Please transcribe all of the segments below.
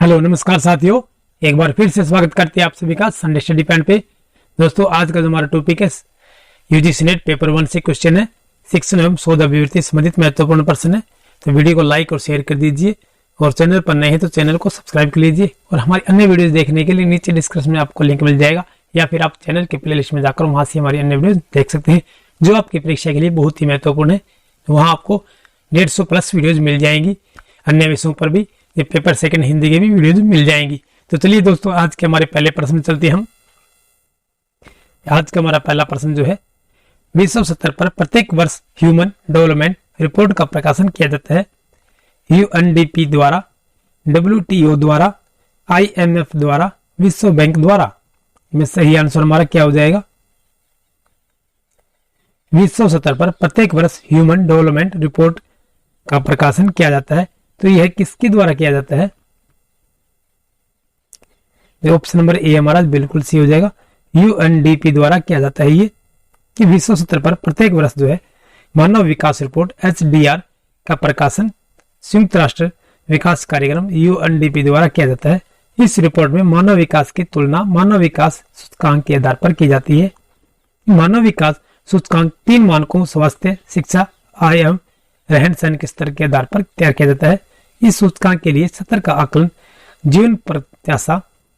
Hello नमस्कार साथियों, एक बार फिर से स्वागत करते हैं आप सभी का संडे स्टडी पैन पे। दोस्तों आज का जो हमारा टॉपिक है यूजीसी नेट पेपर 1 से क्वेश्चन है शिक्षण एवं शोध अभिवृत्ति संबंधित महत्वपूर्ण प्रश्न है। तो वीडियो को लाइक और शेयर कर दीजिए और चैनल पर नए हैं तो चैनल को सब्सक्राइब कर लीजिए और हमारी अन्य वीडियोज देखने के लिए नीचे डिस्क्रिप्शन में आपको लिंक मिल जाएगा या फिर आप चैनल के प्ले लिस्ट में जाकर वहां से हमारी अन्य वीडियोज देख सकते हैं जो आपकी परीक्षा के लिए बहुत ही महत्वपूर्ण है। वहाँ आपको 150 प्लस वीडियोज मिल जाएंगी, अन्य विषयों पर भी ये पेपर सेकंड हिंदी के भी वीडियोज मिल जाएंगी। तो चलिए दोस्तों आज के हमारे पहले प्रश्न चलते हैं हम। आज का हमारा पहला प्रश्न जो है विश्व स्तर पर प्रत्येक वर्ष ह्यूमन डेवलपमेंट रिपोर्ट का प्रकाशन किया जाता है। यूएनडीपी द्वारा, डब्ल्यूटीओ द्वारा, आईएमएफ द्वारा, विश्व बैंक द्वारा। में सही आंसर हमारा क्या हो जाएगा? विश्व स्तर पर प्रत्येक वर्ष ह्यूमन डेवलपमेंट रिपोर्ट का प्रकाशन किया जाता है। तो यह किसके द्वारा किया जाता है? ऑप्शन नंबर ए हमारा बिल्कुल सी हो जाएगा। यूएनडीपी द्वारा किया जाता है ये कि विश्व स्तर पर प्रत्येक वर्ष जो है मानव विकास रिपोर्ट एचडीआर का प्रकाशन संयुक्त राष्ट्र विकास कार्यक्रम यूएनडीपी द्वारा किया जाता है। इस रिपोर्ट में मानव विकास की तुलना मानव विकास सूचकांक के आधार पर की जाती है। मानव विकास सूचकांक 3 मानकों स्वास्थ्य, शिक्षा, आय एवं रहन सहन के स्तर के आधार पर तैयार किया जाता है। इस सूचकांक के लिए स्तर का आकलन जीवन प्रत्याशा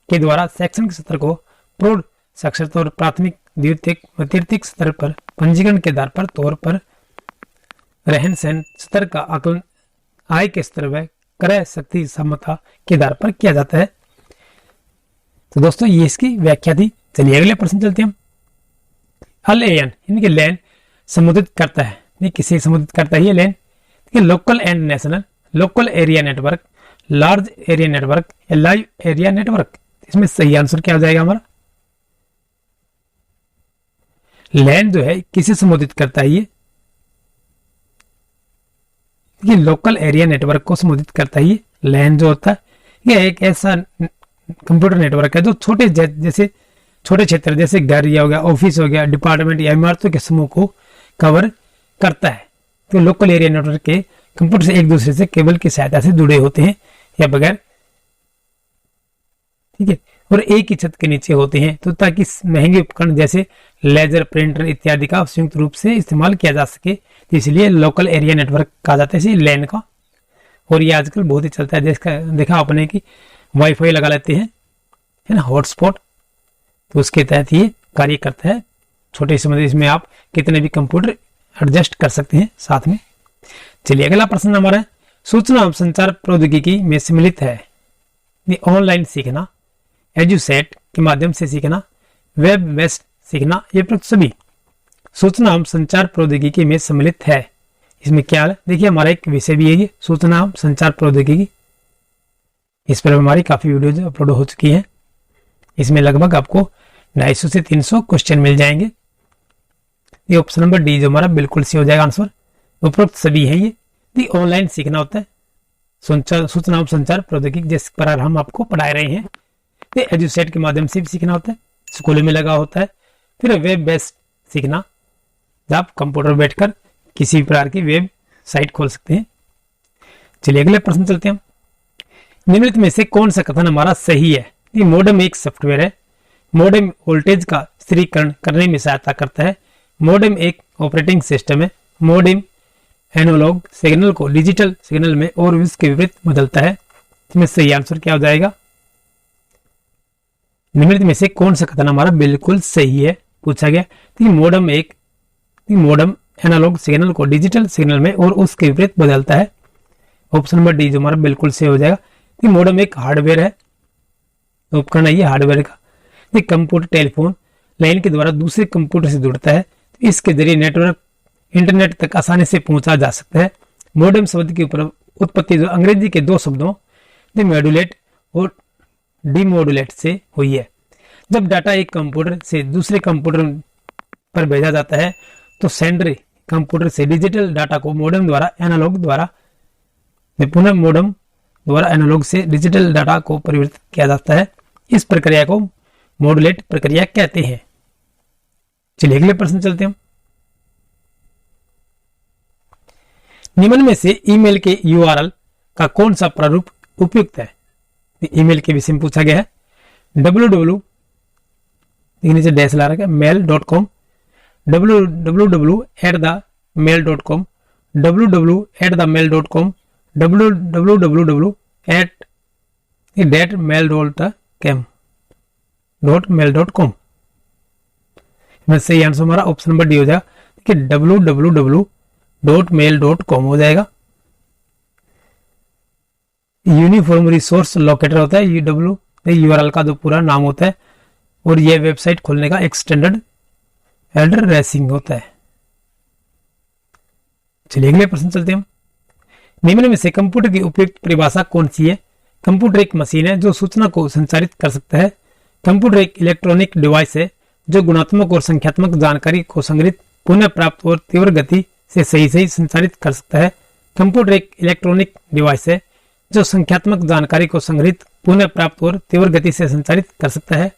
के द्वारा शैक्षणिक स्तर को प्रौढ़ साक्षरता और प्राथमिक, द्वितीयक व तृतीयक स्तर पर पंजीकरण के आधार पर तौर पर रहन सहन स्तर का आकलन आय के स्तर व क्रय शक्ति क्षमता के आधार पर किया जाता है। तो दोस्तों ये इसकी व्याख्या थी। चलिए अगले प्रश्न चलते हैं हम। LAN इनके लैन संबोधित करता है। ये किसे संबोधित करता है ये LAN? Local and national, local area network, large area network या लाइव एरिया नेटवर्क। इसमें सही आंसर क्या हो जाएगा हमारा? लैन जो है किसे संबोधित करता है ये लोकल एरिया नेटवर्क को संबोधित करता है। ये लैन जो होता है ये एक ऐसा कंप्यूटर नेटवर्क है जो जैसे छोटे क्षेत्र जैसे घर या हो गया, ऑफिस हो गया, डिपार्टमेंट या इमारतों के समूह को कवर करता है। तो लोकल एरिया नेटवर्क के कंप्यूटर से एक दूसरे से केबल की सहायता से जुड़े होते हैं या बगैर, ठीक है, और एक ही छत के नीचे होते हैं। तो ताकि महंगे उपकरण जैसे लेजर प्रिंटर इत्यादि का संयुक्त रूप से इस्तेमाल किया जा सके, तो इसलिए लोकल एरिया नेटवर्क कहा जाता है लैन का। और ये आजकल बहुत ही चलता है। देखा आपने कि वाईफाई लगा लेते हैं, है ना, हॉटस्पॉट, तो उसके तहत ये कार्य करता है। छोटे से इसमें आप कितने भी कंप्यूटर एडजस्ट कर सकते हैं साथ में। चलिए अगला प्रश्न हमारा है सूचना एवं संचार प्रौद्योगिकी में सम्मिलित है। ऑनलाइन सीखना, एजुसेट के माध्यम से सीखना, वेब बेस्ड सीखना, ये सभी सूचना एवं संचार प्रौद्योगिकी में सम्मिलित है। इसमें क्या है? देखिए हमारा एक विषय भी है ये सूचना एवं संचार प्रौद्योगिकी। इस पर हमारी काफी वीडियोज अपलोड हो चुकी है। इसमें लगभग आपको 250 से 300 क्वेश्चन मिल जाएंगे। ये ऑप्शन नंबर डी जो हमारा बिल्कुल सी हो जाएगा आंसर। उपरोक्त सभी है ये ऑनलाइन सीखना होता है। सूचना एवं संचार प्रौद्योगिकी जिस पर हम आपको पढ़ा रहे हैं, ये एजुसेट के माध्यम से भी सीखना होता है, स्कूलों में लगा होता है। फिर वेब बेस्ड सीखना, जब आप कंप्यूटर बैठकर किसी भी प्रकार की वेब साइट खोल सकते हैं। चलिए अगले प्रश्न चलते हैं हम। निम्नलिखित में से कौन सा कथन हमारा सही है? ये मॉडेम एक सॉफ्टवेयर है। मॉडेम वोल्टेज का स्थिरीकरण करने में सहायता करता है। मॉडेम एक ऑपरेटिंग सिस्टम है। मॉडेम एनालॉग सिग्नल को डिजिटल सिग्नल में और इसके विपरीत बदलता है। इसमें सही आंसर क्या हो जाएगा? निम्नलिखित में से कौन सा कथन हमारा बिल्कुल सही है पूछा गया। मॉडेम एनालॉग सिग्नल को डिजिटल सिग्नल में और उसके विपरीत बदलता है। ऑप्शन नंबर डी जो हमारा बिल्कुल सही हो जाएगा। मॉडेम एक हार्डवेयर है, उपकरण है ये हार्डवेयर का। ये कंप्यूटर टेलीफोन लाइन के द्वारा दूसरे कंप्यूटर से जुड़ता है। इसके जरिए नेटवर्क इंटरनेट तक आसानी से पहुंचा जा सकता है। मॉडेम शब्द की उत्पत्ति जो अंग्रेजी के 2 शब्दों मॉड्यूलेट और डीमॉड्यूलेट से हुई है। जब डाटा एक कंप्यूटर से दूसरे कंप्यूटर पर भेजा जाता है तो सेंडर कंप्यूटर से डिजिटल डाटा को मॉडेम द्वारा एनालॉग द्वारा पुनः मॉडेम द्वारा एनालॉग से डिजिटल डाटा को परिवर्तित किया जाता है। इस प्रक्रिया को मॉड्यूलेट प्रक्रिया कहते हैं। चलिए अगले प्रश्न चलते हैं। निम्न में से ईमेल के URL का कौन सा प्रारूप उपयुक्त है? ईमेल के विषय में पूछा गया है। www नीचे डैश ला रखा है mail.com, www@mail.com, www@mail.com, www@mail.com। इसमें सही आंसर हमारा ऑप्शन नंबर डी हो जाएगा। देखिए www.mail.com हो जाएगा। यूनिफॉर्म रिसोर्स लोकेटर होता है यूआरएल का जो पूरा नाम होता है, और यह वेबसाइट खोलने का एक स्टैंडर्ड एड्रेसिंग होता है। चलिए अगले प्रश्न चलते हैं हम। निम्न में से कंप्यूटर की उपयुक्त परिभाषा कौन सी है? कंप्यूटर एक मशीन है जो सूचना को संचारित कर सकता है। कंप्यूटर एक इलेक्ट्रॉनिक डिवाइस है जो गुणात्मक और संख्यात्मक जानकारी को संग्रहित, पुनः प्राप्त और तीव्र गति से सही संचारित कर सकता है। कंप्यूटर एक इलेक्ट्रॉनिक डिवाइस है जो संख्यात्मक जानकारी को संग्रहित, पुनः प्राप्त और तीव्र गति से संचारित कर सकता है।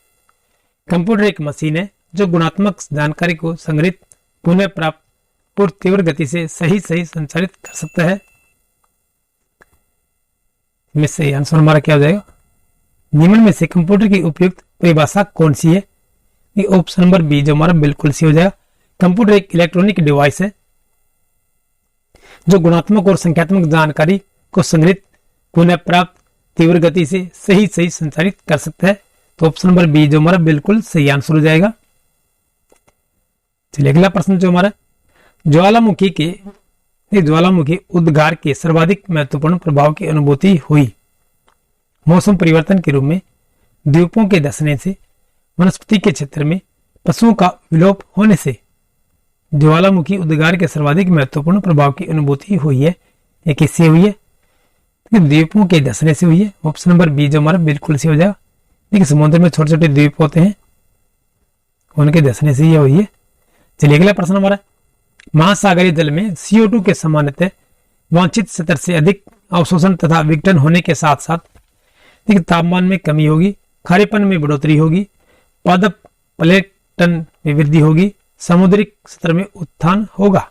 कंप्यूटर एक मशीन है जो गुणात्मक जानकारी को संग्रहित, पुनः प्राप्त और तीव्र गति से सही संचारित कर सकता है। इसमें सही आंसर हमारा क्या हो जाएगा? निम्न में से कंप्यूटर की उपयुक्त परिभाषा कौन सी है? ये ऑप्शन नंबर बी जो हमारा बिल्कुल सही हो जाएगा। कंप्यूटर एक इलेक्ट्रॉनिक डिवाइस है जो गुणात्मक और संख्यात्मक जानकारी को संग्रहित, पुनः प्राप्त, तीव्र गति से सही संचारित कर सकता है। तो ऑप्शन नंबर बी जो हमारा बिल्कुल सही आंसर हो जाएगा। चलिए अगला प्रश्न जो हमारा, ज्वालामुखी उद्गार के सर्वाधिक महत्वपूर्ण प्रभाव की अनुभूति हुई। मौसम परिवर्तन के रूप में द्वीपों के धंसने से, वनस्पति के क्षेत्र में पशुओं का विलोप होने से ज्वालामुखी उद्गार के सर्वाधिक महत्वपूर्ण प्रभाव की अनुभूति हुई है। ये किससे हुई है? द्वीपों के धंसने से हुई है। ऑप्शन नंबर बी जो हमारा बिल्कुल सही हो जाएगा। देखिए समुद्र में छोटे छोटे द्वीप होते हैं, उनके धंसने से ये हुई है। चलिए अगला प्रश्न हमारा, महासागरीय जल में CO2 के सामान्यतः वांछित स्तर से अधिक अवशोषण तथा विघटन होने के साथ साथ देखिए तापमान में कमी होगी, खारेपन में बढ़ोतरी होगी, पादप प्लैंकटन में वृद्धि होगी, समुद्रिक स्तर में उत्थान होगा।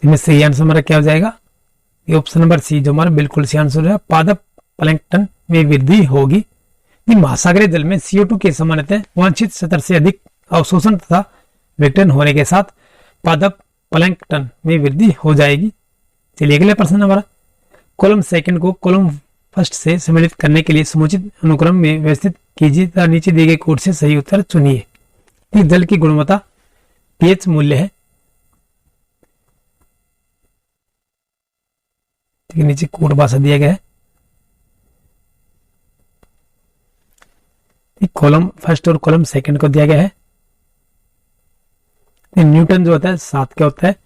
इसमें सही आंसर हमारा क्या हो जाएगा? ये ऑप्शन नंबर सी जो हमारा बिल्कुल सही आंसर है, पादप प्लैंकटन में वृद्धि होगी। महासागरीय जल में CO2 के सामान्यतः वांछित स्तर से अधिक अवशोषण तथा विघटन होने के साथ पादप प्लैंकटन में वृद्धि हो जाएगी। चलिए अगले प्रश्न हमारा, कॉलम सेकंड को कॉलम फर्स्ट से सम्मिलित करने के लिए समुचित अनुक्रम में व्यवस्थित कीजिए तथा नीचे दिए गए कोड से सही उत्तर चुनिए। जल की गुणवत्ता pH मूल्य है। नीचे कोड भाषा दिया गया है। कॉलम फर्स्ट और कॉलम सेकंड को दिया गया है। न्यूटन जो होता है 7 का होता है,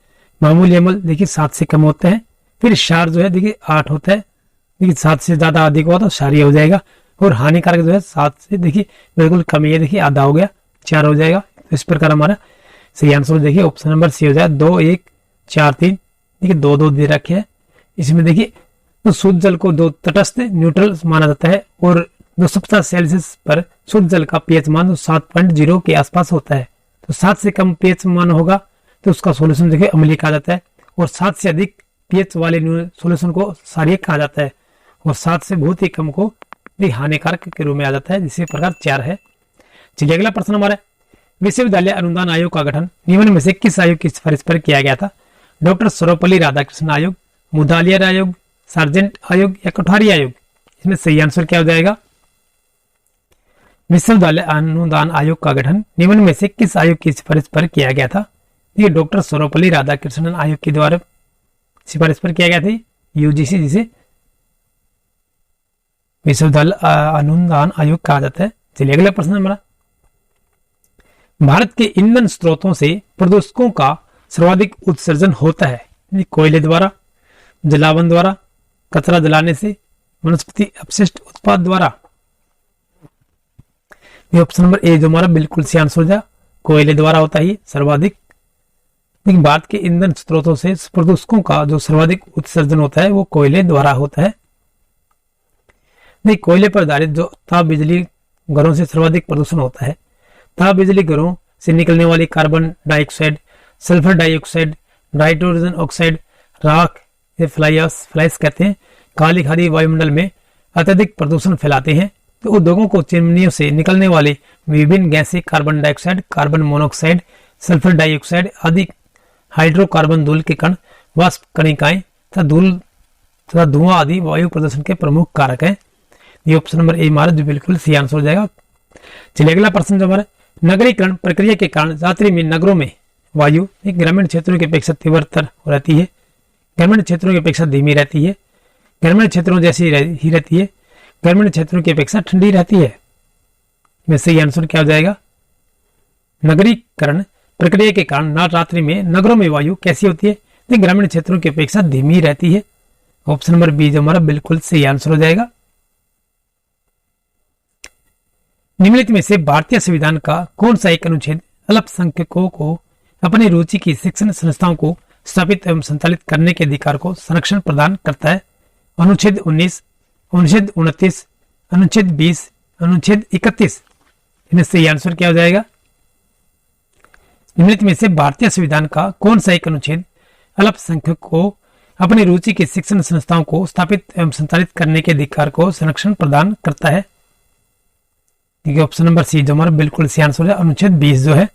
मामूली अमल देखिए 7 से कम होते हैं, फिर क्षार जो है देखिए 8 होता है, देखिए 7 से ज्यादा अधिक हुआ तो क्षारीय हो जाएगा, और हानिकारक जो है 7 से देखिए बिल्कुल कम ही है, देखिए आधा हो गया 4 हो जाएगा। तो इस प्रकार हमारा सही आंसर देखिए ऑप्शन नंबर सी हो जाए 2 1 4 3, देखिए 2 2 दे रखे हैं। इसमें देखिए तो शुद्ध जल को जो तटस्थ न्यूट्रल माना जाता है, और 250 पर शुद्ध जल का pH मान 7.0 के आसपास होता है। तो 7 से कम pH मान होगा तो उसका सॉल्यूशन देखिए अम्लीय कहा जाता है, और 7 से अधिक pH वाले सॉल्यूशन को क्षारीय कहा जाता है, और 7 से बहुत ही कम को हानिकारक के रूप में आ जाता है, जिसके प्रकार 4 है। चलिए अगला प्रश्न हमारा, विश्वविद्यालय अनुदान आयोग का गठन निम्न में से किस आयोग की सिफारिश पर किया गया था? डॉक्टर सर्वपल्ली राधाकृष्णन आयोग, मुदालियर आयोग, सार्जेंट आयोग या कोठारी आयोग? इसमें सही आंसर क्या हो जाएगा? विश्वविद्यालय अनुदान आयोग का गठन निम्न में से किस आयोग की सिफारिश पर किया गया था? ये डॉक्टर सर्वपल्ली राधाकृष्णन आयोग के द्वारा सिफारिश पर किया गया था, यूजीसी जिसे विश्वविद्यालय अनुदान आयोग कहा जाता है। चलिए अगला प्रश्न हमारा, भारत के ईंधन स्रोतों से प्रदूषकों का सर्वाधिक उत्सर्जन होता है? कोयले द्वारा, जलावन द्वारा, कचरा जलाने से, वनस्पति अपशिष्ट उत्पाद द्वारा? ये ऑप्शन नंबर ए जो हमारा बिल्कुल सही आंसर हो जाए, कोयले द्वारा होता है सर्वाधिक। लेकिन भारत के ईंधन स्रोतों से प्रदूषकों का जो सर्वाधिक उत्सर्जन होता है वो कोयले द्वारा होता है। नहीं, कोयले पर आधारित जो ताप बिजली घरों से सर्वाधिक प्रदूषण होता है। ताप बिजली घरों से निकलने वाली carbon dioxide, sulphur dioxide, nitrogen oxide, राख ये फ्लाइस कहते हैं, काली खादी वायुमंडल में अत्यधिक प्रदूषण फैलाते हैं। तो उद्योगों को चिमनियों से निकलने वाले विभिन्न गैसें carbon dioxide, carbon monoxide, sulphur dioxide आदि हाइड्रोकार्बन धूल के कण, वाष्प कणिकाएं तथा धुआं आदि वायु प्रदूषण के प्रमुख कारक हैं। ये ऑप्शन नंबर ए हमारा जो बिल्कुल सही आंसर हो जाएगा। चलिए अगला प्रश्न जो हमारा, नगरीकरण प्रक्रिया के कारण रात्रि में नगरों में वायु ग्रामीण क्षेत्रों की अपेक्षा तीव्रतर रहती है, ग्रामीण क्षेत्रों की अपेक्षा धीमी रहती है, ग्रामीण क्षेत्रों जैसी ही रहती है, ग्रामीण क्षेत्रों की अपेक्षा ठंडी रहती है। वैसे ये आंसर क्या हो जाएगा? नगरीकरण प्रक्रिया के कारण रात्रि में नगरों में वायु कैसी होती है? तो ग्रामीण क्षेत्रों की अपेक्षा धीमी रहती है। ऑप्शन नंबर बी जो हमारा बिल्कुल सही आंसर हो जाएगा। निम्नलिखित में से भारतीय संविधान का कौन सा एक अनुच्छेद अल्पसंख्यकों को अपनी रुचि की शिक्षण संस्थाओं को स्थापित एवं संचालित करने के अधिकार को संरक्षण प्रदान करता है? अनुच्छेद 19, अनुच्छेद 29, अनुच्छेद 20, अनुच्छेद 31। इनमें से आंसर क्या हो जाएगा? निम्नलिखित में से भारतीय संविधान का कौन सा एक अनुच्छेद अल्पसंख्यक को अपनी रुचि की शिक्षण संस्थाओं को स्थापित एवं संचालित करने के अधिकार को संरक्षण प्रदान करता है? ऑप्शन नंबर सी जो हमारा बिल्कुल सही आंसर है, अनुच्छेद 20 जो है।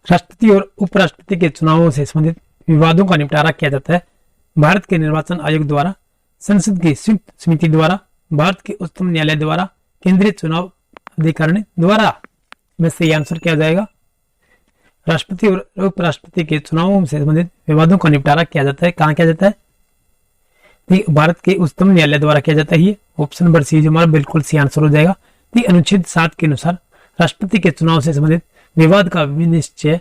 राष्ट्रपति और उपराष्ट्रपति के चुनावों से संबंधित विवादों का निपटारा किया जाता है भारत के निर्वाचन आयोग द्वारा, संसद की संयुक्त समिति द्वारा, भारत के उच्चतम न्यायालय द्वारा, केंद्रीय चुनाव अधिकरण द्वारा। में से आंसर क्या जाएगा? राष्ट्रपति और उपराष्ट्रपति के चुनावों से संबंधित विवादों का निपटारा किया जाता है, कहाँ किया जाता है? भारत के उच्चतम न्यायालय द्वारा किया जाता है। ये ऑप्शन नंबर सी जो हमारा बिल्कुल सही आंसर हो जाएगा। अनुच्छेद 7 के अनुसार राष्ट्रपति के चुनाव से संबंधित विवाद का विनिश्चय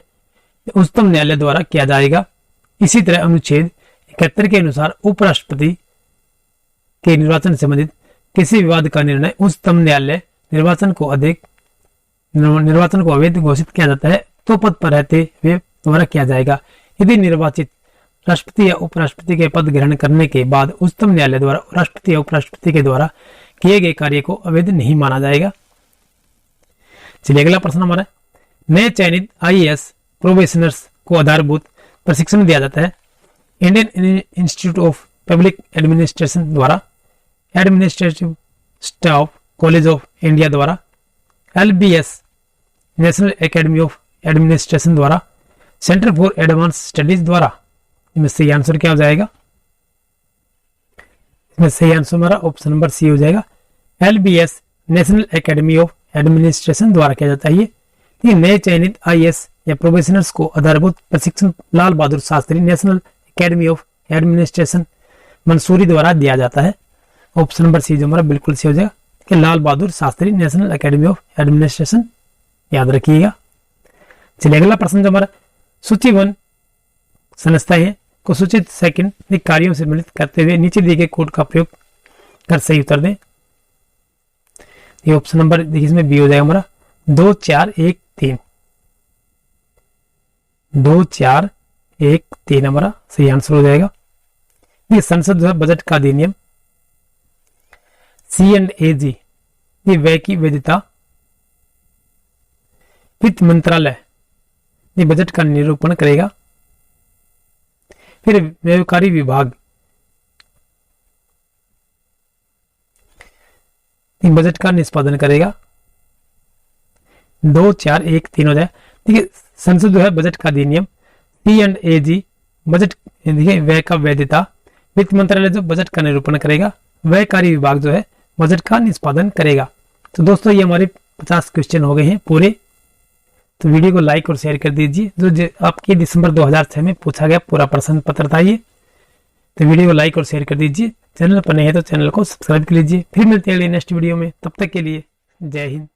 उच्चतम न्यायालय द्वारा किया जाएगा। इसी तरह अनुच्छेद 71 के अनुसार उपराष्ट्रपति के निर्वाचन से संबंधित किसी विवाद का निर्णय उच्चतम न्यायालय निर्वाचन को अवैध घोषित किया जाता है तो पद पर रहते हुए द्वारा किया जाएगा। यदि निर्वाचित राष्ट्रपति या उपराष्ट्रपति के पद ग्रहण करने के बाद उच्चतम न्यायालय द्वारा राष्ट्रपति या उपराष्ट्रपति के द्वारा किए गए कार्य को अवैध नहीं माना जाएगा। चलिए अगला प्रश्न हमारा, नए चयनित आईएएस प्रोबेशनर्स को आधारभूत प्रशिक्षण दिया जाता है Indian Institute of Public Administration द्वारा, Administrative Staff College of India द्वारा, LBS National Academy of Administration द्वारा, सेंटर फॉर एडवांस स्टडीज द्वारा। इसमें सही आंसर क्या हो जाएगा? इसमें सही आंसर हमारा ऑप्शन नंबर सी हो जाएगा। LBS National Academy of Administration द्वारा किया जाता है। ये नए चयनित आईएएस या प्रोबेशनर्स को आधारभूत प्रशिक्षण Lal Bahadur Shastri National Academy of Administration Mussoorie द्वारा दिया जाता है। ऑप्शन नंबर सी जो हमारा बिल्कुल सही हो जाएगा कि Lal Bahadur Shastri National Academy of Administration, याद रखिएगा। चलिए अगला प्रश्न जो हमारा, सूचीबद्ध संस्थाएं को सूचित सेकंड कार्यों से मिलित करते हुए नीचे दिए गए कोड का प्रयोग कर सही उत्तर दें। ये ऑप्शन नंबर देखिए इसमें बी हो जाएगा हमारा 2 4 1 3, 2 4 1 3 हमारा सही आंसर हो जाएगा। ये संसद जो है बजट का अधिनियम, C&AG ये व्यय की वैधता, वित्त मंत्रालय ये बजट का निरूपण करेगा, फिर व्यवकारी विभाग बजट का निष्पादन करेगा। 2 4 1 3 हो जाए। देखिए संसद जो है बजट का अधिनियम, C&AG बजट देखिए व्यय का वैधता, वित्त मंत्रालय जो बजट का निरूपण करेगा, व्ययकारी विभाग जो है बजट का निष्पादन करेगा। तो दोस्तों ये हमारे 50 क्वेश्चन हो गए हैं पूरे। तो वीडियो को लाइक और शेयर कर दीजिए। जो आपके दिसंबर 2006 में पूछा गया पूरा प्रश्न पत्र था ये। तो वीडियो को लाइक और शेयर कर दीजिए। चैनल पर नहीं है तो चैनल को सब्सक्राइब कर लीजिए। फिर मिलते हैं अगले नेक्स्ट वीडियो में। तब तक के लिए जय हिंद।